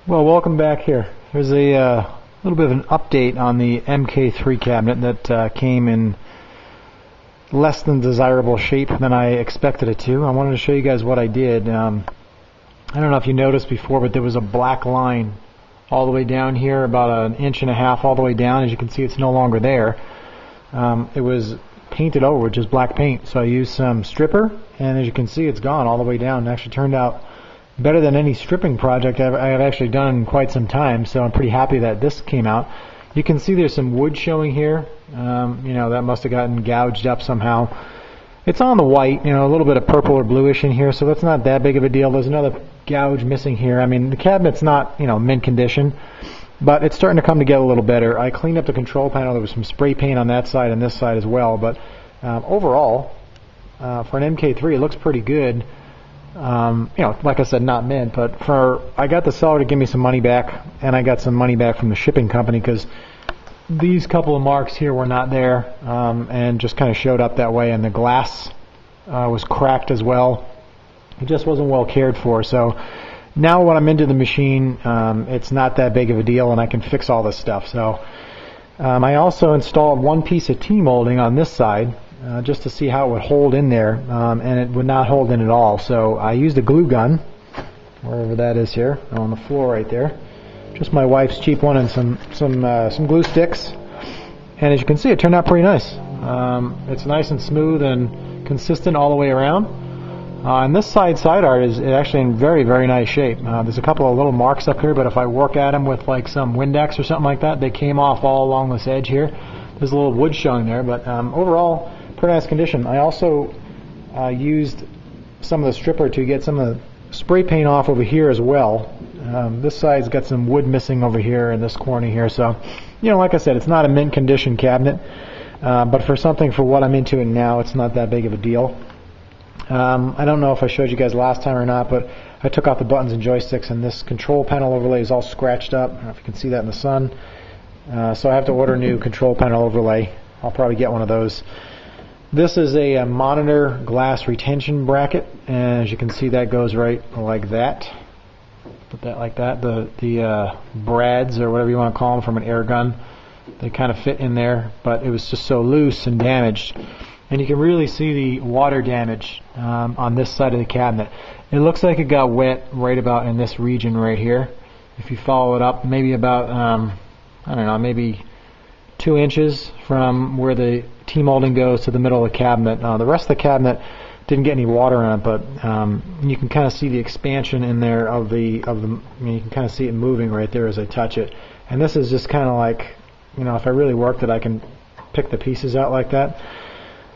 Well, welcome back here. Here's a little bit of an update on the MK3 cabinet that came in less than desirable shape than I expected it to. I wanted to show you guys what I did. I don't know if you noticed before, but there was a black line all the way down here, about 1.5 inches all the way down. As you can see, it's no longer there. It was painted over with just black paint, so I used some stripper, and as you can see, it's gone all the way down. It actually turned out better than any stripping project I've actually done in quite some time, so I'm pretty happy that this came out. You can see there's some wood showing here. That must have gotten gouged up somehow. It's on the white, a little bit of purple or bluish in here, so that's not that big of a deal. There's another gouge missing here. I mean, the cabinet's not, mint condition, but it's starting to come together a little better. I cleaned up the control panel. There was some spray paint on that side and this side as well, but overall, for an MK3, it looks pretty good. Like I said, not mint, but I got the seller to give me some money back, and I got some money back from the shipping company because these couple of marks here were not there, and just kind of showed up that way, and the glass was cracked as well. It just wasn't well cared for. So now when I'm into the machine, it's not that big of a deal, and I can fix all this stuff. So I also installed one piece of T-molding on this side, just to see how it would hold in there, and it would not hold in at all. So I used a glue gun, wherever that is here, on the floor right there. Just my wife's cheap one and some glue sticks. And as you can see, it turned out pretty nice. It's nice and smooth and consistent all the way around. And this side art is actually in very, very nice shape. There's a couple of little marks up here, but if I work at them with like some Windex or something like that, they came off all along this edge here. There's a little wood showing there, but overall, pretty nice condition. I also used some of the stripper to get some of the spray paint off over here as well. This side's got some wood missing over here in this corner here, so like I said, it's not a mint condition cabinet, but for what I'm into it now, it's not that big of a deal. I don't know if I showed you guys last time or not, but I took out the buttons and joysticks, and this control panel overlay is all scratched up. I don't know if you can see that in the sun. So I have to order a new control panel overlay. I'll probably get one of those. This is a monitor glass retention bracket, and as you can see, that goes right like that. Put that like that. The brads, or whatever you want to call them, from an air gun, they kind of fit in there, but it was just so loose and damaged. And you can really see the water damage on this side of the cabinet. It looks like it got wet right about in this region right here. If you follow it up, maybe about, I don't know, maybe 2 inches from where the T-molding goes to the middle of the cabinet. The rest of the cabinet didn't get any water on it, but you can kind of see the expansion in there of the. You can kind of see it moving right there as I touch it. And this is just kind of like, if I really worked it, I can pick the pieces out like that.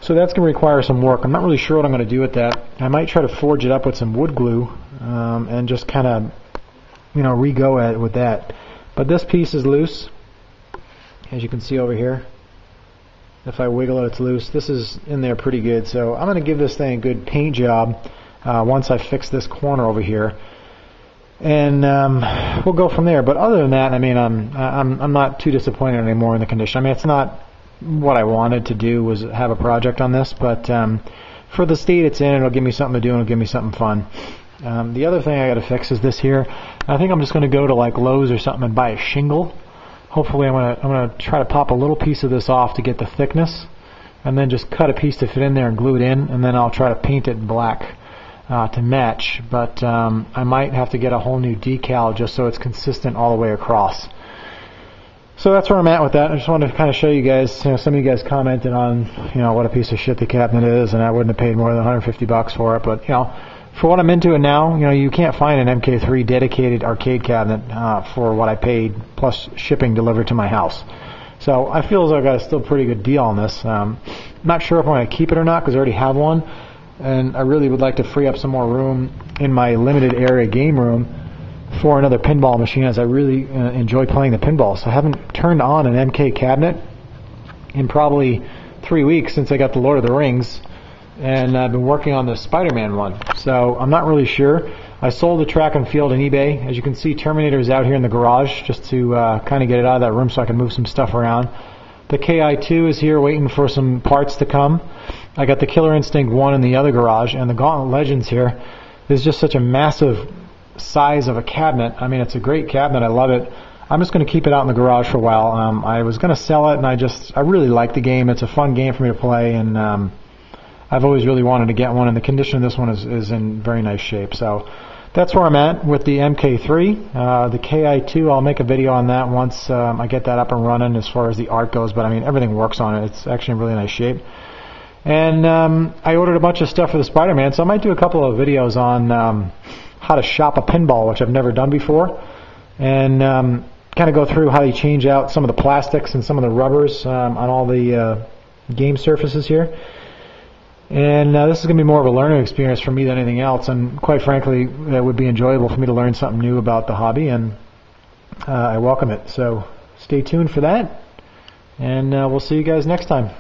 So that's going to require some work. I'm not really sure what I'm going to do with that. I might try to forge it up with some wood glue and just kind of, re-go at it with that. But this piece is loose, as you can see over here. If I wiggle it, it's loose. This is in there pretty good. So I'm going to give this thing a good paint job once I fix this corner over here, and we'll go from there. But other than that, I'm not too disappointed anymore in the condition. It's not what I wanted to do, was have a project on this, but for the state it's in, it'll give me something to do and it'll give me something fun. The other thing I got to fix is this here. I think I'm just going to go to like Lowe's or something and buy a shingle. Hopefully I'm gonna try to pop a little piece of this off to get the thickness, and then just cut a piece to fit in there and glue it in, and then I'll try to paint it black to match. But I might have to get a whole new decal just so it's consistent all the way across. So that's where I'm at with that. I just wanted to kind of show you guys. Some of you guys commented on what a piece of shit the cabinet is, and I wouldn't have paid more than $150 for it. But for what I'm into it now, you can't find an MK3 dedicated arcade cabinet for what I paid, plus shipping delivered to my house. So I feel as though I got a still pretty good deal on this. Not sure if I'm going to keep it or not, because I already have one, and I really would like to free up some more room in my limited area game room for another pinball machine, as I really enjoy playing the pinball. So I haven't turned on an MK cabinet in probably 3 weeks since I got the Lord of the Rings, and I've been working on the Spider-Man one. So I'm not really sure. I sold the track and field on eBay. As you can see, Terminator's out here in the garage just to kind of get it out of that room so I can move some stuff around. The KI2 is here waiting for some parts to come. I got the Killer Instinct 1 in the other garage, and the Gauntlet Legends here is just such a massive size of a cabinet. I mean, it's a great cabinet. I love it. I'm just going to keep it out in the garage for a while. I was going to sell it, and I really like the game. It's a fun game for me to play, and I've always really wanted to get one, and the condition of this one is in very nice shape. So that's where I'm at with the MK3. The KI2, I'll make a video on that once I get that up and running as far as the art goes, but I mean, everything works on it. It's actually in really nice shape. And I ordered a bunch of stuff for the Spider-Man, so I might do a couple of videos on how to shop a pinball, which I've never done before, and kind of go through how you change out some of the plastics and some of the rubbers on all the game surfaces here. And this is going to be more of a learning experience for me than anything else, and quite frankly, it would be enjoyable for me to learn something new about the hobby, and I welcome it. So stay tuned for that, and we'll see you guys next time.